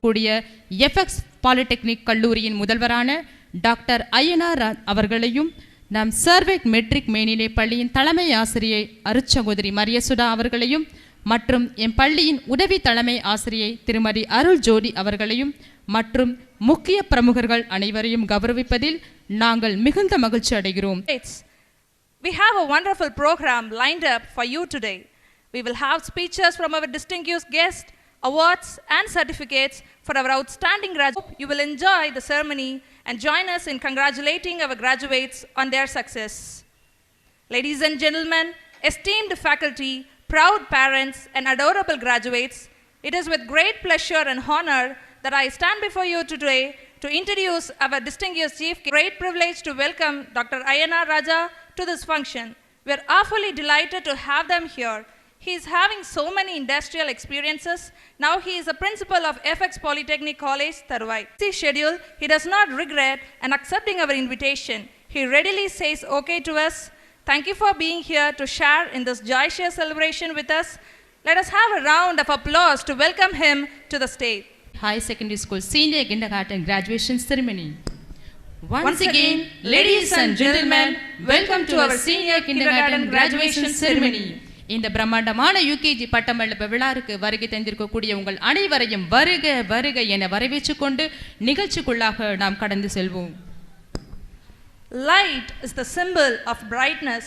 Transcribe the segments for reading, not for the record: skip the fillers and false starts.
கூடிய FX polytechnic கல்லூரியின் முதல்வரான doctor Ayyanar அவர்களையும் நம் சர்வேக் மெட்ரிக் மேல்நிலை பள்ளியின் தலைமை ஆசிரியை அருட்சகோதரி மரியசுடா அவர்களையும் மற்றும் என் பள்ளியின் உதவி தலைமை ஆசிரியை திருமதி அருள் ஜோதி அவர்களையும் மற்றும் முக்கிய பிரமுகர்கள் அனைவரையும் கௌரவிப்பதில் நாங்கள் மிகுந்த மகிழ்ச்சி அடைகிறோம். We have a wonderful program lined up for you today. We will have speeches from our distinguished guests, awards and certificates for our outstanding graduates. You will enjoy the ceremony and join us in congratulating our graduates on their success. Ladies and gentlemen, esteemed faculty, proud parents and adorable graduates, it is with great pleasure and honor that I stand before you today to introduce our distinguished chief. Great privilege to welcome Dr. Ayyanar Raja to this function. We are awfully delighted to have them here. He is having so many industrial experiences. Now he is a principal of FX Polytechnic College, Tharuvai. His schedule, he does not regret and accepting our invitation. He readily says okay to us. Thank you for being here to share in this joyous celebration with us. Let us have a round of applause to welcome him to the stage. High Secondary School Senior Kindergarten Graduation Ceremony. Once again, ladies and gentlemen, welcome to our Senior Kindergarten Graduation Ceremony. இந்த பிரம்மாண்டமான UKG பட்டமளிப்பு விழாவுக்கு வருகை தந்திருக்கக்கூடிய உங்கள் அனைவரையும் வருக வருக என வரவேற்றுக் கொண்டு நிகழ்ச்சிக்குள்ளாக நாம் கடந்து செல்வோம். Light is the symbol of brightness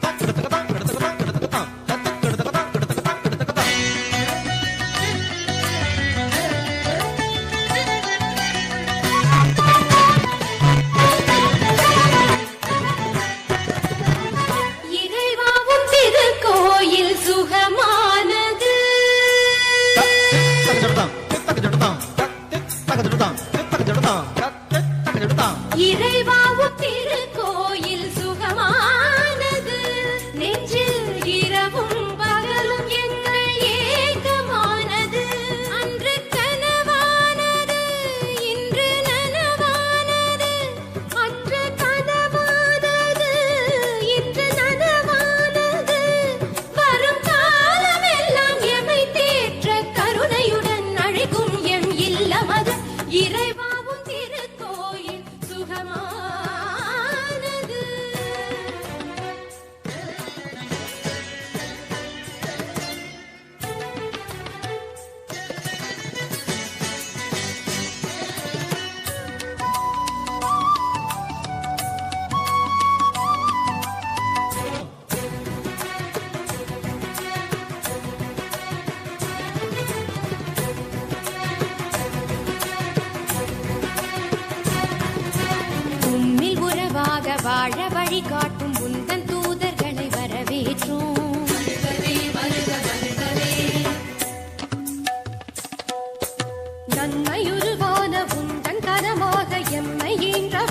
கிடத்தகதாம் கிடத்தகதாம் கிடத்தகதாம் தத்தக் கிடத்தகதாம் கிடத்தகதாம் கிடத்தகதாம். இறைவாவும் திருக்கோயில் சுகமானது. இறைவாவும் திருக்கோயில் சுகமானது. நெஞ்சில் இரவும் பகலும் எங்கள் ஏகமானது. அன்று கனவானது இன்று நனவானது. அன்று கனவானது இன்று நனவானது. வரும் காலமெல்லாம் எமை தேற்ற கருணையுடன் அழைக்கும் எம் இல்லமது. இறைவாவும் திருக்கோயில் சுகமானது. உம்மில் உறவாக வாழ வழி காட்டும் உந்தன் தூதர்களை வரவேற்றோம். நன்மையுருவான உந்தன் கரமாக எம்மை ஈன்ற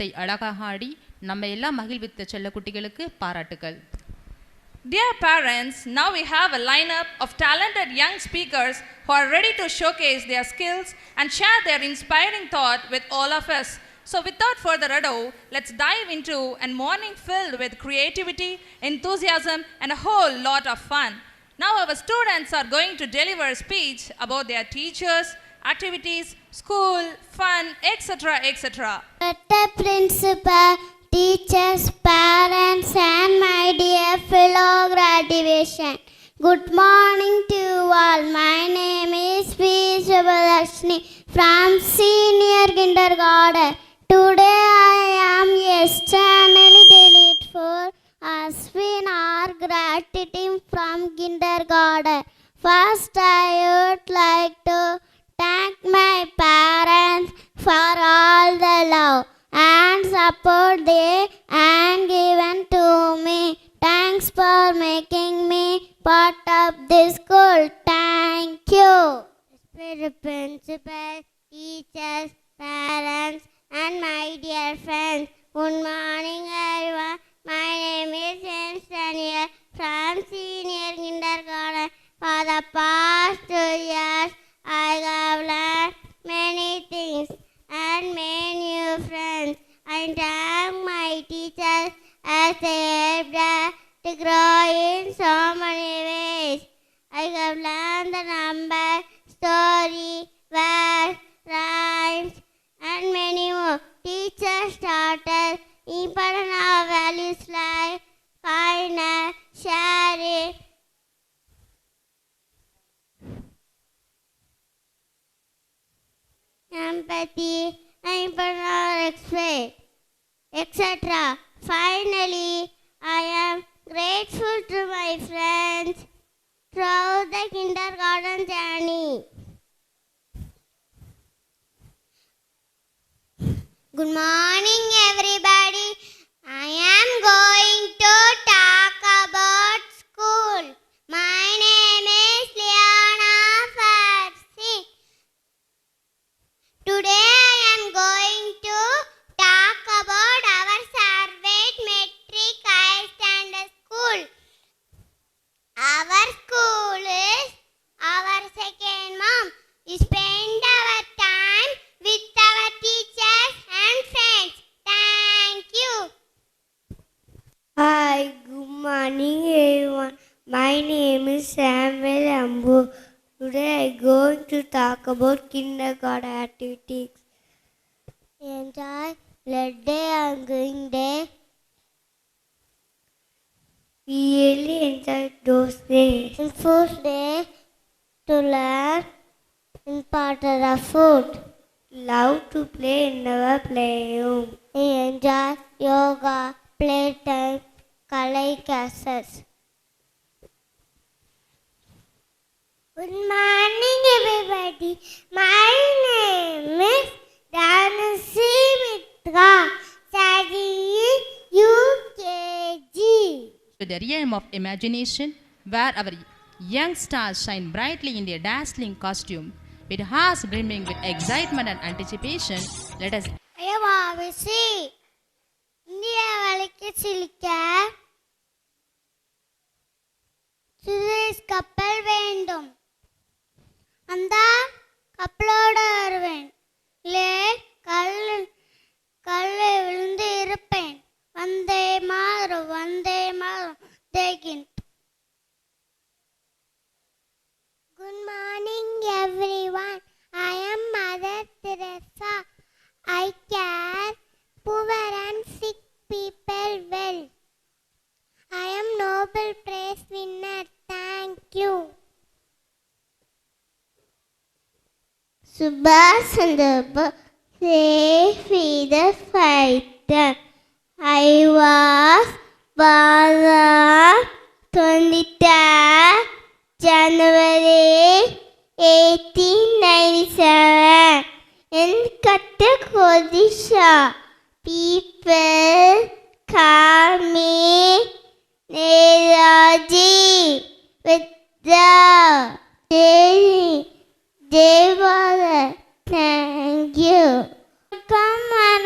நடனத்தை அழகாக ஆடி நம்ம எல்லாம் மகிழ்வித்த செல்லக்குட்டிகளுக்கு பாராட்டுகள். Dear parents, now we have a lineup of talented young speakers who are ready to showcase their skills and share their inspiring thought with all of us. So without further ado, let's dive into a morning filled with creativity, enthusiasm and a whole lot of fun. Now our students are going to deliver a speech about their teachers, activities, school, fun, etc. etc. Principal, teachers, parents, and my dear fellow graduation. Good morning to you all. My name is P. Subhalakshmi from Senior Kindergarten. Today I am externally delighted for asking our gratitude from kindergarten. First, I would like to thank my parents for all the love and support they and given to me. Thanks for making me part of this school. Thank you. Respected principal, teachers, parents, and my dear friends. Good morning, everyone. My name is James Daniel from Senior Kindergarten. For the past 2 years, I have learned many things and made new friends. I thank my teachers as they helped us to grow in so many ways. I have learned the number, story, verse, rhymes, and many more. Teachers taught us important values like kindness, sharing, empathy, and respect, etc. Finally, I am grateful to my friends throughout the kindergarten journey. Good morning, everybody. I am going to talk about school. My name is Liana Farsi. Today I am going to talk about our Sarvet Metric High Standard School. Our school is our second mom. We spend our time with our teachers and friends. Thank you. Hi, good morning everyone. My name is Samuel Ambu. Today I am going to talk about kindergarten activities. Enjoy Let Day and Going Day. We really enjoyed those days. And first day to learn important of food. Love to play in our playroom. We enjoy yoga, playtime, color classes. Good morning, everybody. My name is Dhanasi Mitra, studying UKG. To the realm of imagination, where our young stars shine brightly in their dazzling costume, with hearts brimming with excitement and anticipation, let us ஐயவாவிசி India வலிக்கு சிலிக்க சுரேஷ் கப்பல் வேண்டும். அந்த கப்பலோடு வருவேன். இல்லை கல்லு விழுந்து இருப்பேன். வந்தே மாறும் தேகின். Good morning, everyone. I am Mother Teresa. I care poor and sick people well. I am Nobel Prize winner. Thank you. Subhash Chandra Bose, freedom fighter. I was born 23rd January 1897 in Cuttack, Odisha. People call me Neraji with the Devara. Thank you. Come on,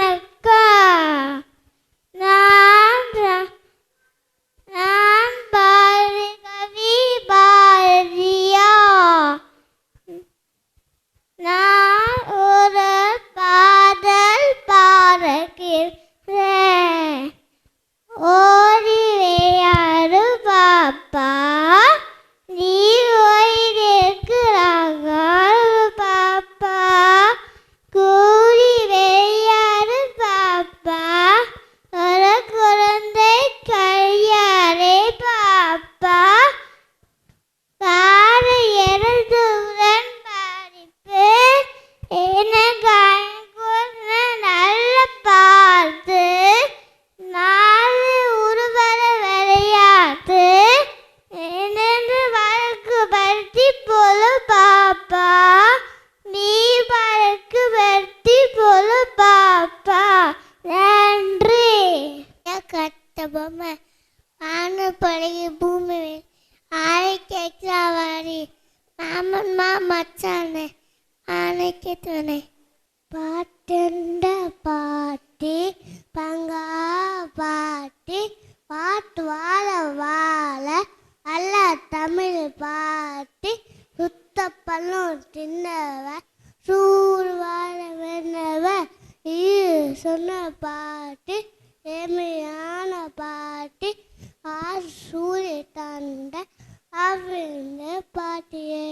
கேட்கவாரி மாமன்மா மச்சானே ஆனைக்கு துணை பாட்டுண்ட பாட்டி பங்கா பாட்டி பாட்டு வாழ வாழ அல்ல தமிழ் பாட்டி சுத்த பழம் தின்னவ சூடு வாழ வெண்ணவ சொன்ன பாட்டி ஏமையான பாட்டி ஆறு சூரிய தந்த அவிழ்ந்த பாட்டியே.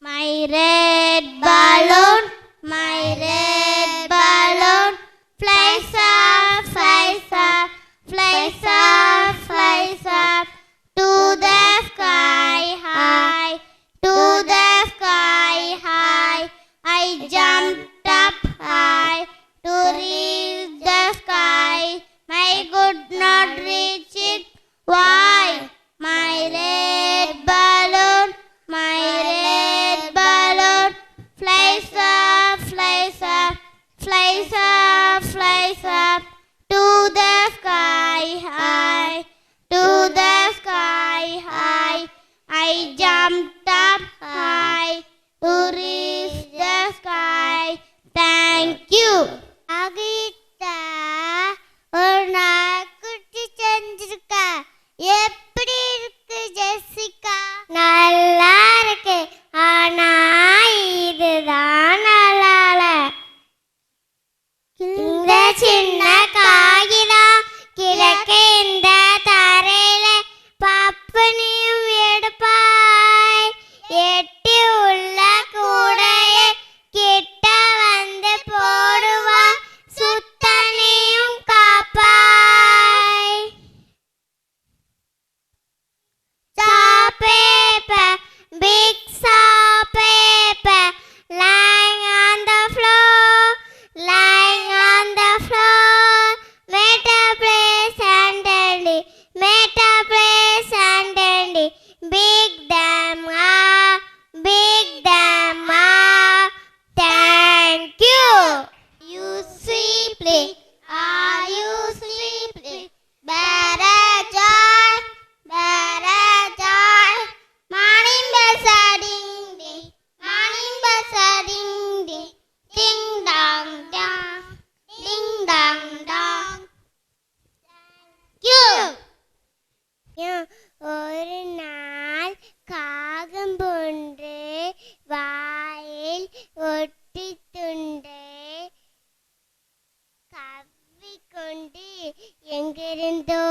My red balloon, my red balloon, flies up, flies up, flies up, flies up to the sky high, to the sky high. I jumped up high to reach the sky. I could not reach it. Why? My red balloon, my red balloon, flies up, flies up, flies up, flies up to the sky high, to the sky high. I jumped up high to reach the sky. Thank you. Agita, ஒரு நாள் குட்டி செஞ்சிருக்கா. எப்படி இருக்கு Jessica? நல்லா இருக்கு. ஆனா இதுதான் நல்லா இல்ல. இந்த சின்ன காகிதம் கிழக்க இந்த தரையில பப்பனியும் எடுப்பாய். எட்டி உள்ள கூடைய கிட்ட வந்து போடுவா. சுத்தனையும் காப்பாய். Saw paper, big saw paper, lying on the floor, lying on the floor. Made a place and dandy, made a place and dandy. Big damn big damn Thank you. You sleepy, are you sleepy? Better joy, better joy. Morning bells are ding ding, morning bells are ding ding. Ding dong dong, ding dong dong. Thank you. ஒரு நாள் காகம் ஒன்று வாயில் ஒட்டி துண்டு கவ்விக்கொண்டு எங்கிருந்தோ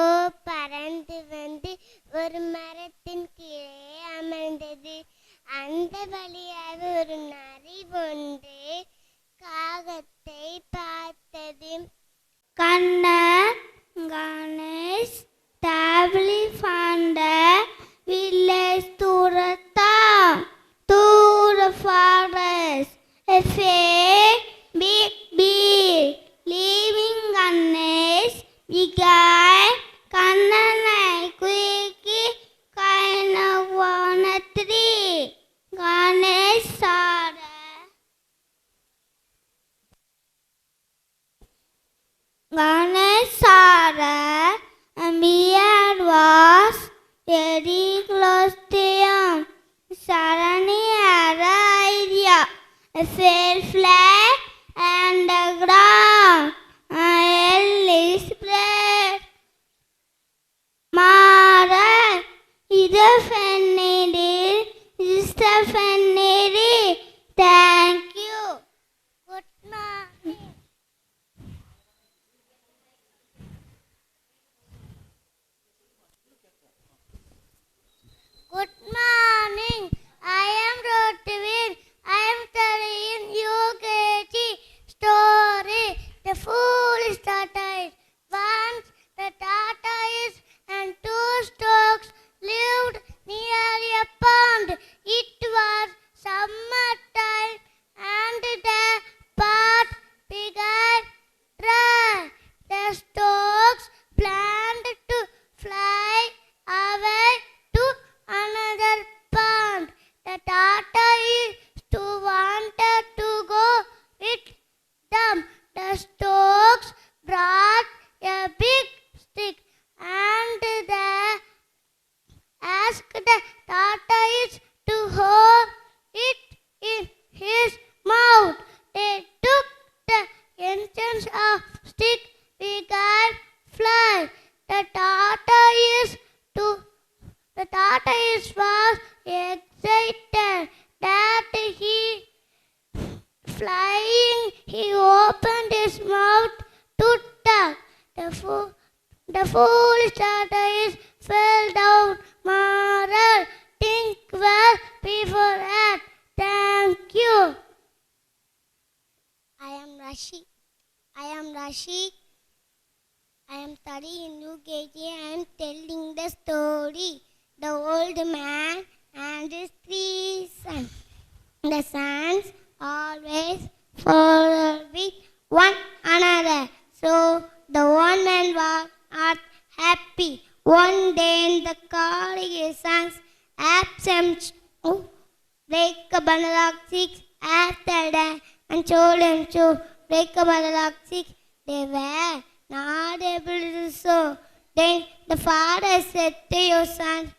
பறந்து வந்து ஒரு மரத்தின் கீழே அமர்ந்தது. அந்த வழியாக ஒரு நரி ஒன்று காகத்தை பார்த்தது. Ganesh stably found a village to the forest. A fair big bee leaving Ganesh began Kananai quickly kind of on a tree. Ganesh saw and beard was very close to him. Suddenly had an idea. A fair flag and the ground. His breath. Mara, is a fanny. Thank you. Good morning. Good morning. I am Rotvir. I am studying UKG. Story: The Foolish Tortoise. Once the tortoise and two storks lived near a pond. It was summertime and the pond began dry. The storks planned to fly away to another pond. The tortoise wanted to go with them. The storks brought a big stick and they asked the tortoise opened his mouth to talk. The foolish tortoise fell down. Moral, think well before act. Thank you. I am Rashid. I am studying in UKG. I am telling the story. The old man and his 3 sons. The sons always followed with one another. So the one man was not happy. One day in the car, his sons absent. Break a bundle of 6 after that and told him to break a bundle of 6. They were not able to do so. Then the father said to your sons,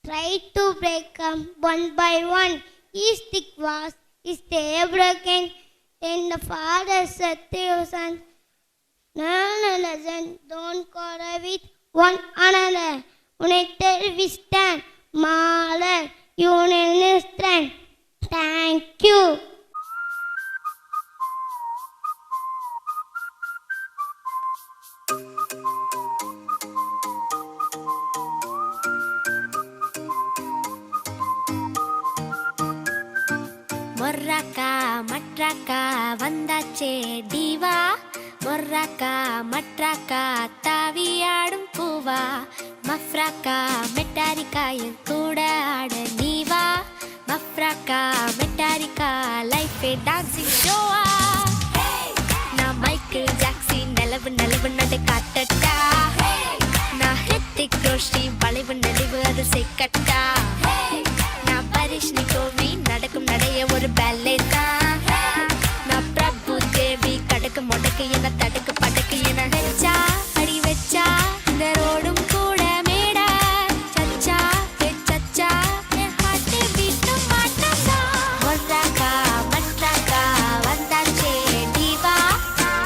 try to break them one by one. Each stick was broken. Then the father said to your sons, listen, don't quarrel with one another. United we stand. Mother, union is strength. Thank you. மொர்ராக்கா மட்ராக்கா வந்தாச்சே டிவா, மொர்ராக்கா மட்ராக்கா தாவியாடும் பூவா, மஃப்ராக்கா மெட்டாரிக்கா என் கூட ஆட நீவா, மஃப்ராக்கா மெட்டாரிக்கா லைஃபே dancing ஷோவா, நான் Michael Jackson நிலவு நிலவு நடை காட்டட்டா, நான் ஹித்திக் ரோஷி வளைவு நெளிவு அது செக்கட்டா, நான் பரிஷ்னி கோவி நடக்கும் நடைய ஒரு பேலே தான், நான் பிரபு தேவி கடக்கு முடக்கு என தடுக்கு படக்கு என வச்சா அடி வச்சா இந்த ரோடும் கூட மேடா சச்சா சச்சா என் ஹார்ட் பீட் மாட்டா, மொர்ராக்கா மட்ராக்கா வந்தாச்சே டிவா,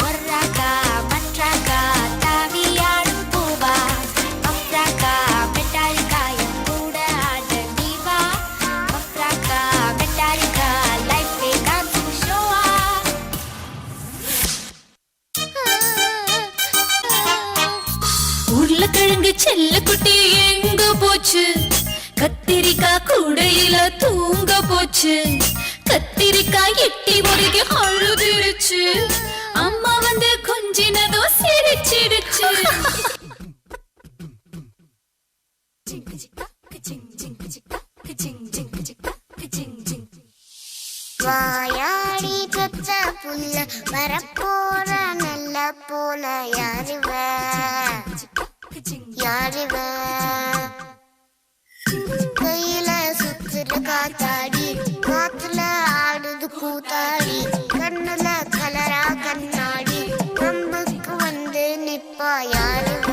மொர்ராக்கா மட்ராக்கா தாவியாடும் பூவா, மஃப்ராக்கா மெட்டாரிக்கா என் கூட ஆட நீவா, மஃப்ராக்கா மெட்டாரிக்கா லைஃபே டான்சிங் ஷோவா. உருளைக்கிழங்கு செல்ல குட்டி எங்க போச்சு, கத்திரிக்காய் கூடையில தூங்க போச்சு, கத்திரிக்காய் எட்டி முறைக்கு அழுதுடுச்சு, அம்மா வந்து கொஞ்சினதோ சிரிச்சிடுச்சு. வாயாடி பெற்ற புல்ல வரப்போற நல்ல போல யாருவ கையில சுத்துற காத்தாடி காத்துல ஆடுது கூத்தாடி கண்ணுல கலரா கண்ணாடி கம்புக்கு வந்து நிப்பா யாருவ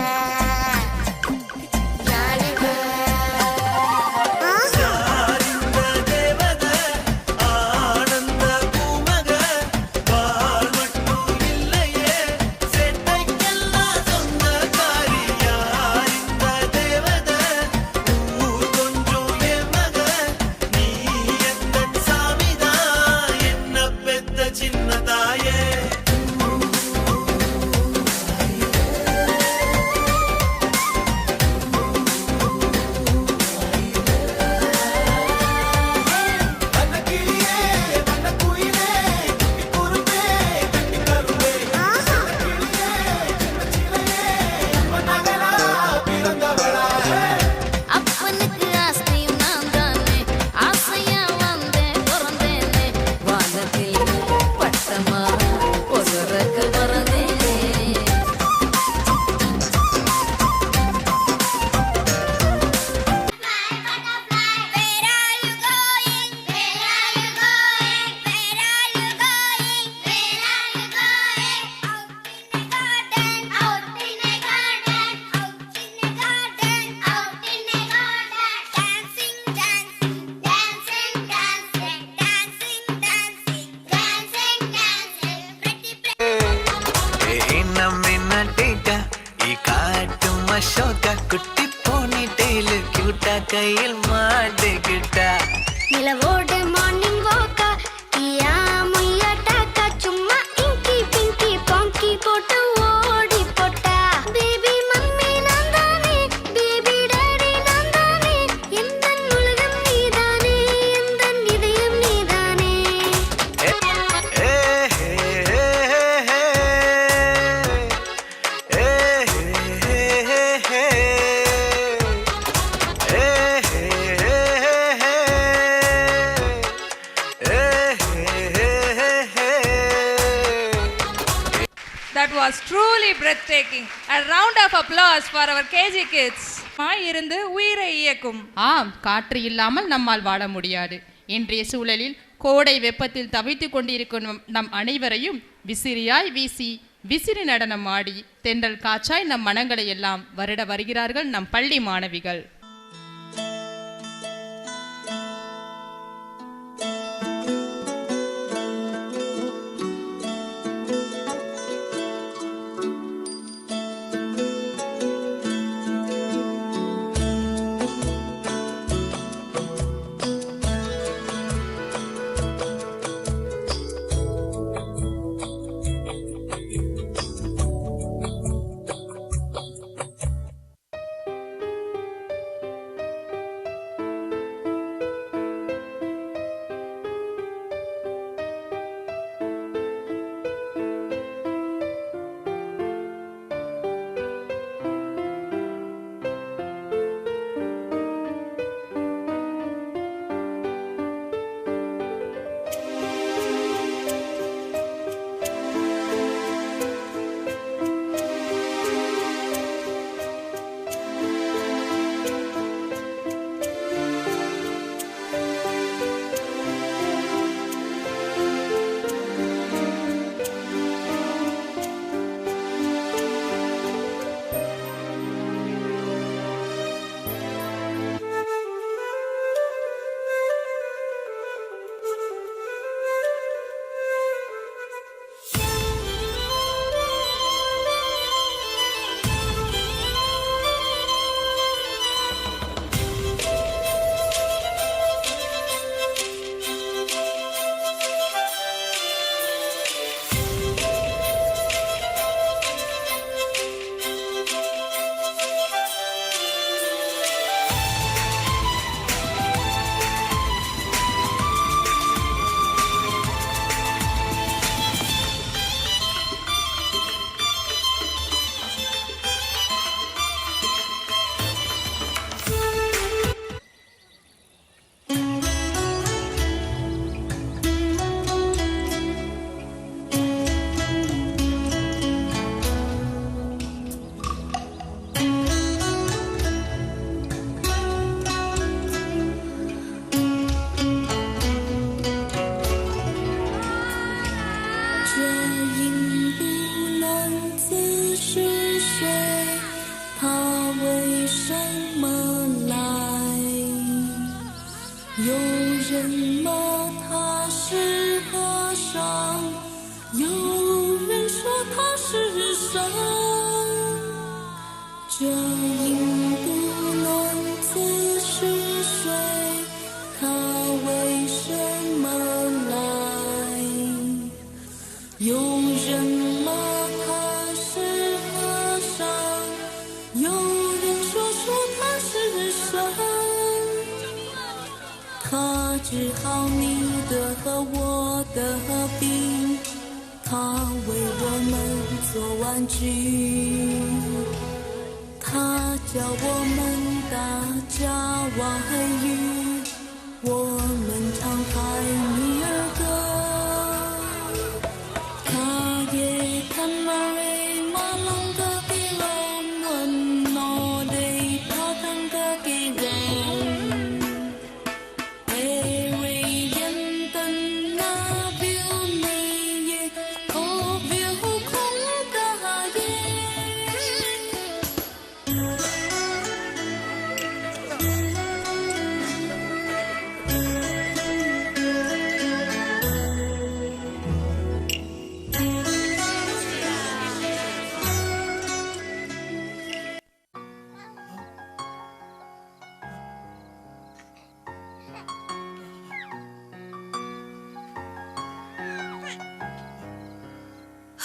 குட்டி போனி டெய்லு கியூட்டா கையில் மாட்டிக்கிட்டா நிலவோடு மார்னிங் வாக்கா கியா முய்யா டாக்கா சும்மா was truly breathtaking. A round of applause for our KG kids. இருந்து உயிரை இயக்கும். ஆம், காற்று இல்லாமல் நம்மால் வாழ முடியாது. இன்றைய சூழலில் கோடை வெப்பத்தில் தவித்துக் கொண்டிருக்கும் நம் அனைவரையும் விசிறியாய் வீசி விசிறி நடனம் ஆடி தென்றல் காற்றாய் நம் மனங்களை எல்லாம் வருட வருகிறார்கள் நம் பள்ளி மாணவிகள்.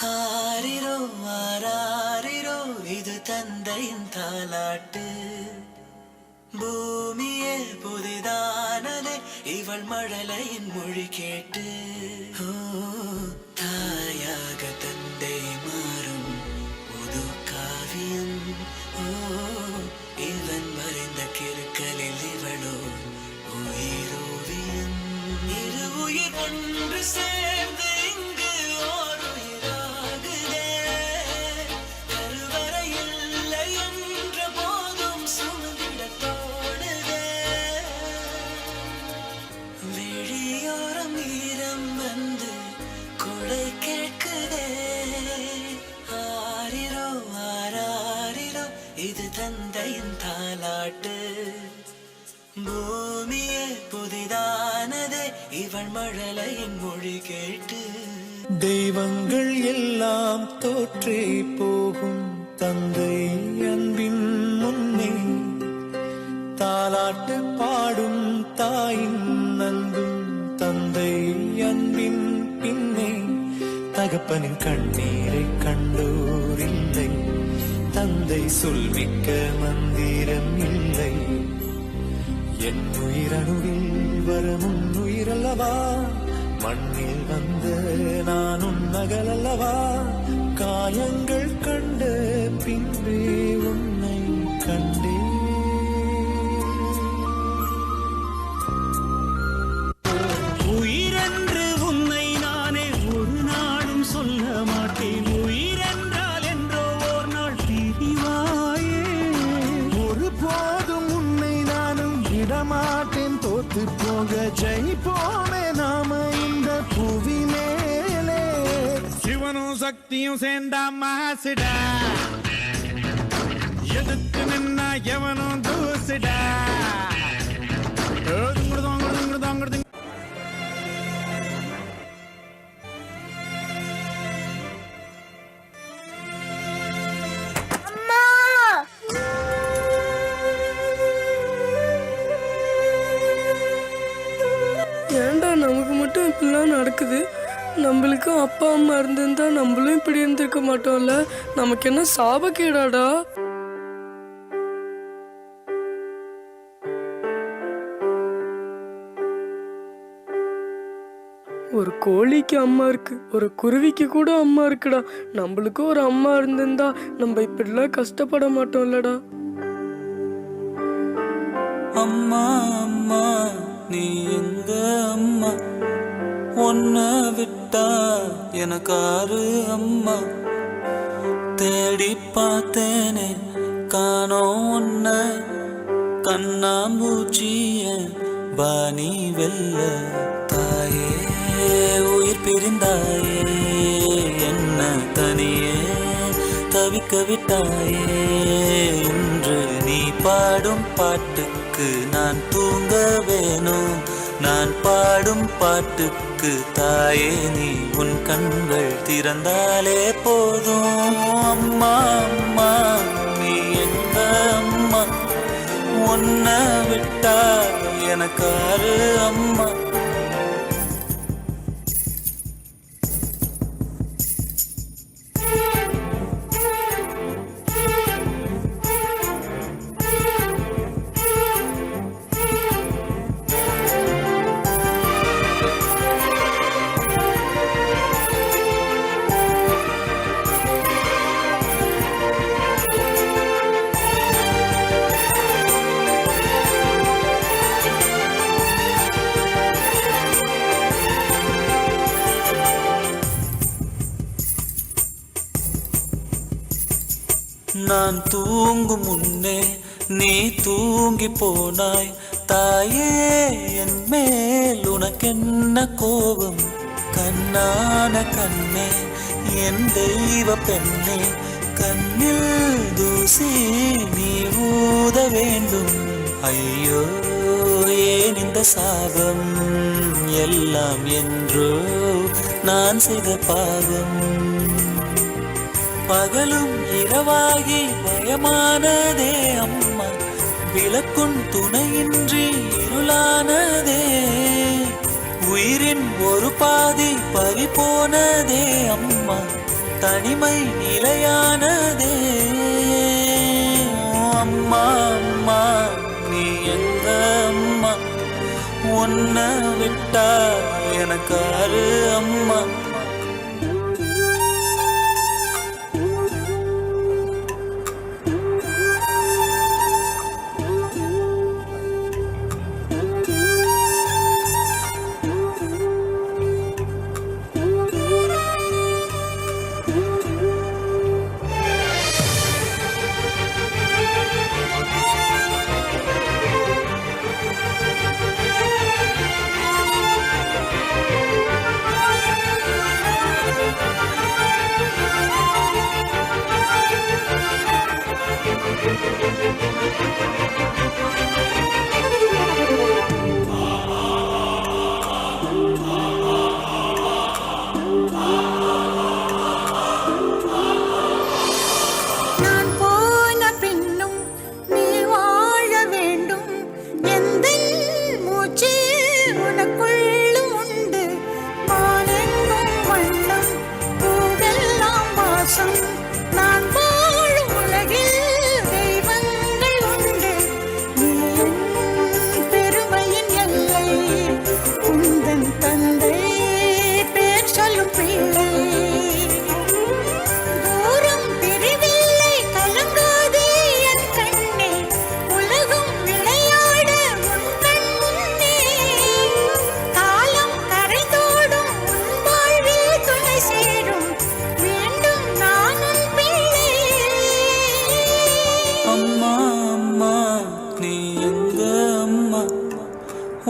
ஆரிரோ ஆராரிரோ இது தந்தையின் தாலாட்டு பூமியே புதிதானதே இவள் மழலையின் மொழி கேட்டு ஓ தாயாக தந்தை மாறும் புது காவியம் ஓ இவன் மறைந்த கிறுக்கலில் இவளோ உயிரோவியம் இரு உயிர் ஒன்று சேர்ந்து இங்கு ஓர் உயிராகுதே இவள் மழலையின் மொழி கேட்டு தெய்வங்கள் எல்லாம் தோற்றே போகும் தந்தை அன்பின் முன்னே தாலாட்டு பாடும் தாயின் அன்பும் தந்தை அன்பின் பின்னே தகப்பனின் கண்ணீரை கண்டோர் இல்லை தந்தை சொல்மிக்க மந்திரம் இல்லை என் உயிரணுவில் வரும் உயிரல்லவா மண்ணில் வந்த நான் உன்னகலல்லவா காயங்கள் கண்ட பின்பே உன்னை கண்டே உயிரென்று உன்னை நானே ஒரு நாளும் சொல்ல மாட்டேன் உயிரென்றால் என்றோ ஒரு நாள் பிரிவாயே ஒரு போதும் உன்னை நானும் விடமாட்டேன் தோத்து போக ஜெயிப்போமே நாம இந்த புவி மேலே சிவனும் சக்தியும் சேர்ந்தா மாசுடா எதுக்கு நின்னா எவனும் தூசுடா ஏன்டா நமக்கு மட்டும் இப்படிலாம் நடக்குது? நம்மளுக்கும் அப்பா அம்மா இருந்திருந்தா நம்மளும் இப்படி இருந்திருக்க மாட்டோம்ல. நமக்கு என்ன சாபக்கேடாடா? ஒரு கோழிக்கு அம்மா இருக்கு, ஒரு குருவிக்கு கூட அம்மா இருக்குடா. நம்மளுக்கும் ஒரு அம்மா இருந்திருந்தா நம்ம இப்படிலாம் கஷ்டப்பட மாட்டோம்லடா. அம்மா அம்மா நீ எங்க அம்மா உன்ன விட்டா எனக்காரு அம்மா தேடி பார்த்தேனே காணோம் உன்ன கண்ணாம்பூச்சிய பாணி வெல்ல தாயே உயிர் பிரிந்தாயே என்ன தனியே தவிக்க விட்டாயே இன்று நீ பாடும் பாட்டுக்கு நான் தூங்க வேணும் நான் பாடும் பாட்டுக்கு தாயே நீ உன் கண்கள் திறந்தாலே போதும் அம்மா அம்மா நீ எங்க அம்மா உன்ன விட்டா எனக்காரு அம்மா நான் தூங்கும் முன்னே நீ தூங்கி போனாய் தாயே என் மேல் உனக்கென்ன கோபம் கண்ணான கண்ணே என் தெய்வ பெண்ணே கண்ணில் தூசி நீ ஊத வேண்டும் ஐயோ ஏன் இந்த சாபம் எல்லாம் என்றோ நான் செய்த பாவம் பகலும் இரவாகி பயமானதே அம்மா விளக்குன் துணையின்றி இருளானதே உயிரின் ஒரு பாதி பறிபோனதே அம்மா தனிமை நிலையானதே அம்மா அம்மா நீ எங்க அம்மா உன்ன விட்டா எனக்காரு அம்மா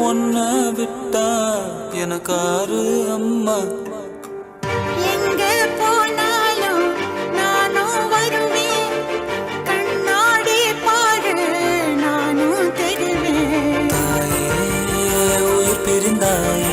உன்னை விட்டா எனக்காரு அம்மா. எங்க போனாலும் நானும் வருவேன், கண்ணாடி பாரு நானும் தருவேன். தாயே உயிர் பிரிந்தாய்